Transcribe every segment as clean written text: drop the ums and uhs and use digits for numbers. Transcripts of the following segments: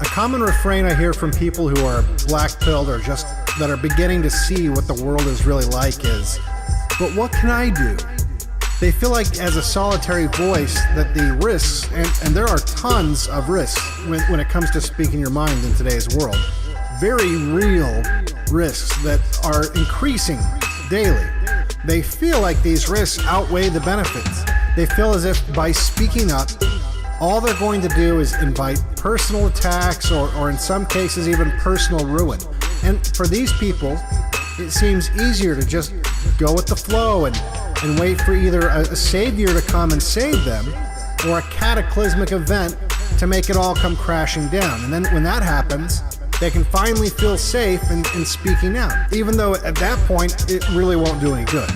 A common refrain I hear from people who are black-pilled or just that are beginning to see what the world is really like is, but what can I do? They feel like as a solitary voice that the risks, and there are tons of risks when it comes to speaking your mind in today's world, very real risks that are increasing daily. They feel like these risks outweigh the benefits. They feel as if by speaking up, all they're going to do is invite personal attacks or in some cases even personal ruin. And for these people, it seems easier to just go with the flow and wait for either a savior to come and save them or a cataclysmic event to make it all come crashing down. And then when that happens, they can finally feel safe in speaking out, even though at that point, it really won't do any good.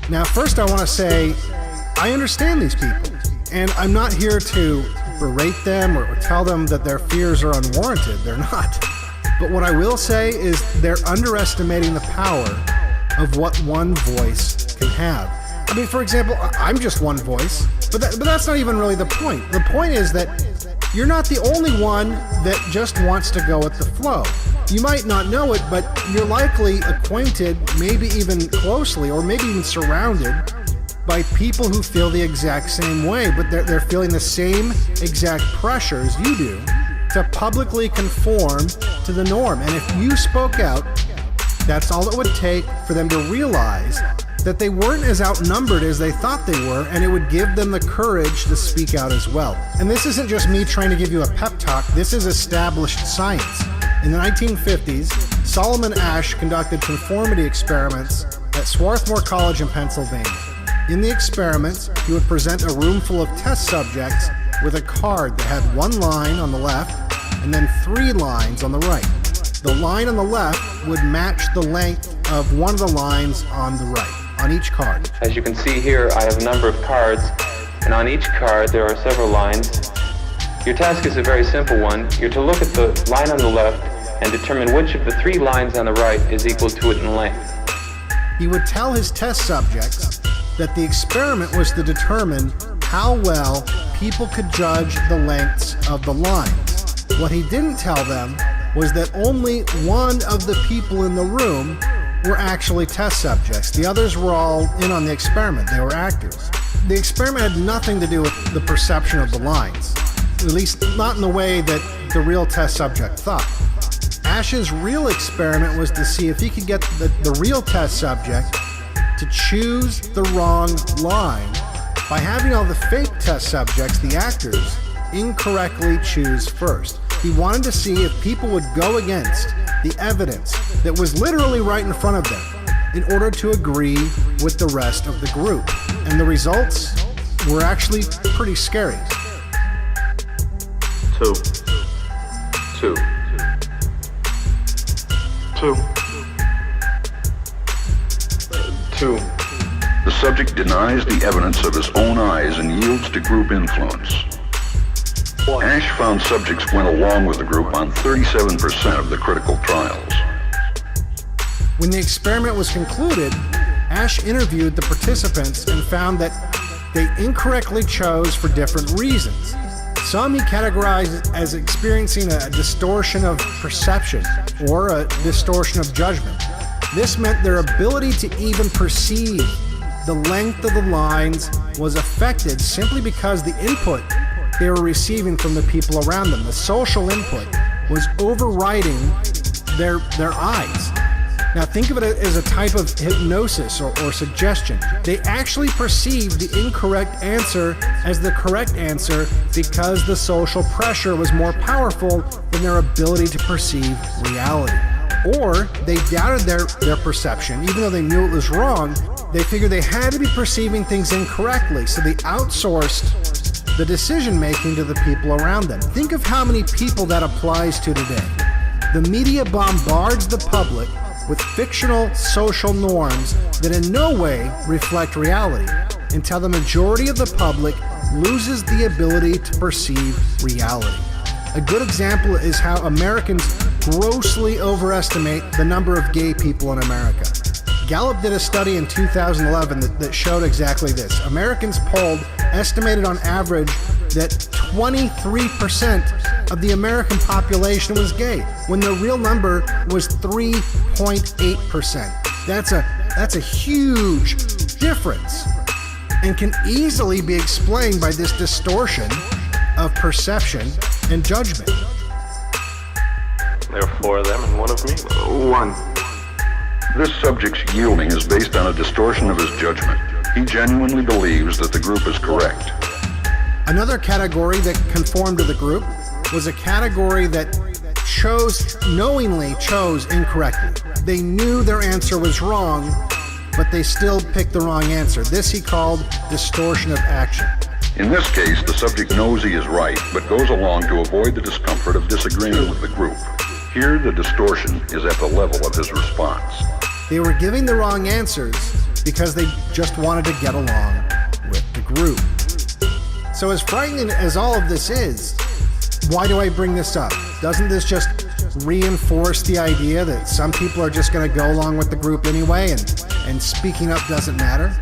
Now, first I want to say, I understand these people, and I'm not here to berate them or tell them that their fears are unwarranted. They're not. But what I will say is they're underestimating the power of what one voice can have. I mean, for example, I'm just one voice, but that's not even really the point. The point is that you're not the only one that just wants to go with the flow. You might not know it, but you're likely acquainted, maybe even closely, or maybe even surrounded by people who feel the exact same way, but they're feeling the same exact pressures you do to publicly conform to the norm. And if you spoke out, that's all it would take for them to realize that they weren't as outnumbered as they thought they were, and it would give them the courage to speak out as well. And this isn't just me trying to give you a pep talk, this is established science. In the 1950s, Solomon Asch conducted conformity experiments at Swarthmore College in Pennsylvania. In the experiments, he would present a room full of test subjects with a card that had one line on the left and then 3 lines on the right. The line on the left would match the length of one of the lines on the right, on each card. As you can see here, I have a number of cards, and on each card there are several lines. Your task is a very simple one. You're to look at the line on the left and determine which of the 3 lines on the right is equal to it in length. He would tell his test subjects that the experiment was to determine how well people could judge the lengths of the lines. What he didn't tell them was that only one of the people in the room were actually test subjects. The others were all in on the experiment. They were actors. The experiment had nothing to do with the perception of the lines, at least not in the way that the real test subject thought. Asch's real experiment was to see if he could get the real test subject to choose the wrong line by having all the fake test subjects, the actors, incorrectly choose first. He wanted to see if people would go against the evidence that was literally right in front of them in order to agree with the rest of the group. And the results were actually pretty scary. 2. 2. 2. 2. The subject denies the evidence of his own eyes and yields to group influence. Asch found subjects went along with the group on 37% of the critical trials. When the experiment was concluded, Asch interviewed the participants and found that they incorrectly chose for different reasons. Some he categorized as experiencing a distortion of perception or a distortion of judgment. This meant their ability to even perceive the length of the lines was affected simply because the input they were receiving from the people around them, the social input, was overriding their eyes. Now think of it as a type of hypnosis or suggestion. They actually perceived the incorrect answer as the correct answer because the social pressure was more powerful than their ability to perceive reality. Or they doubted their perception, even though they knew it was wrong. They figured they had to be perceiving things incorrectly, so they outsourced the decision-making to the people around them. Think of how many people that applies to today. The media bombards the public with fictional social norms that in no way reflect reality, until the majority of the public loses the ability to perceive reality. A good example is how Americans grossly overestimate the number of gay people in America. Gallup did a study in 2011 that showed exactly this. Americans polled estimated on average that 23% of the American population was gay, when the real number was 3.8%. That's a huge difference, and can easily be explained by this distortion of perception and judgment. There are 4 of them and 1 of me. 1. This subject's yielding is based on a distortion of his judgment. He genuinely believes that the group is correct. Another category that conformed to the group was a category that knowingly chose incorrectly. They knew their answer was wrong, but they still picked the wrong answer. This he called distortion of action. In this case, the subject knows he is right, but goes along to avoid the discomfort of disagreeing with the group. Here, the distortion is at the level of his response. They were giving the wrong answers because they just wanted to get along with the group. So as frightening as all of this is, why do I bring this up? Doesn't this just reinforce the idea that some people are just going to go along with the group anyway, and speaking up doesn't matter?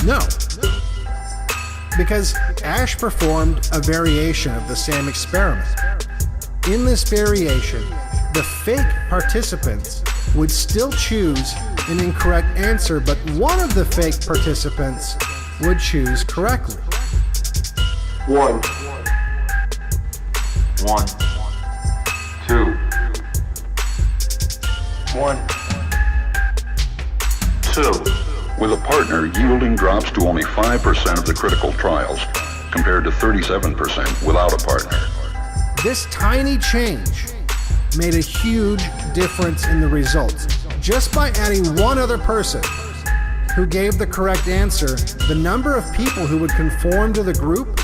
No. Because Ash performed a variation of the same experiment. In this variation, the fake participants would still choose an incorrect answer, but one of the fake participants would choose correctly. 1. 1. 2. 1. 2. With a partner, yielding drops to only 5% of the critical trials, compared to 37% without a partner. This tiny change made a huge difference in the results. Just by adding one other person who gave the correct answer, the number of people who would conform to the group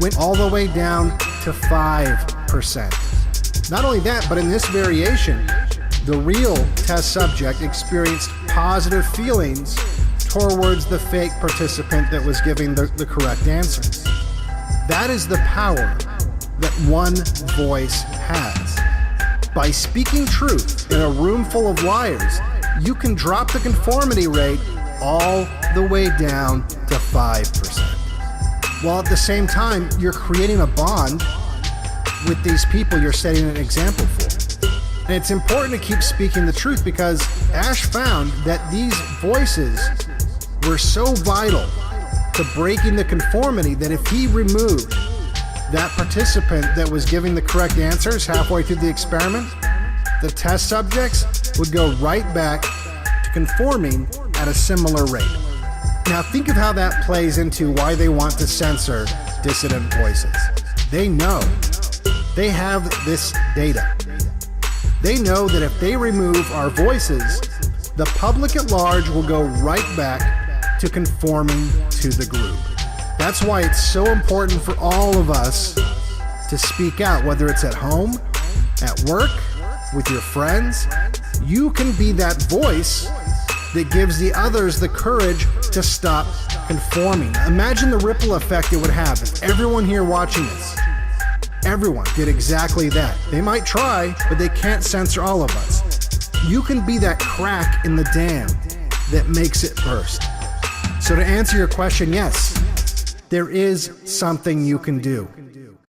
went all the way down to 5%. Not only that, but in this variation, the real test subject experienced positive feelings towards the fake participant that was giving the correct answers. That is the power that one voice has. By speaking truth in a room full of liars, you can drop the conformity rate all the way down to 5%. While at the same time, you're creating a bond with these people you're setting an example for. And it's important to keep speaking the truth, because Ash found that these voices were so vital to breaking the conformity that if he removed that participant that was giving the correct answers halfway through the experiment, the test subjects would go right back to conforming at a similar rate. Now think of how that plays into why they want to censor dissident voices. They know. They have this data. They know that if they remove our voices, the public at large will go right back to conforming to the group. That's why it's so important for all of us to speak out, whether it's at home, at work, with your friends. You can be that voice that gives the others the courage to stop conforming. Imagine the ripple effect it would have if everyone here watching this, everyone did exactly that. They might try, but they can't censor all of us. You can be that crack in the dam that makes it burst. So to answer your question, yes, there is something you can do.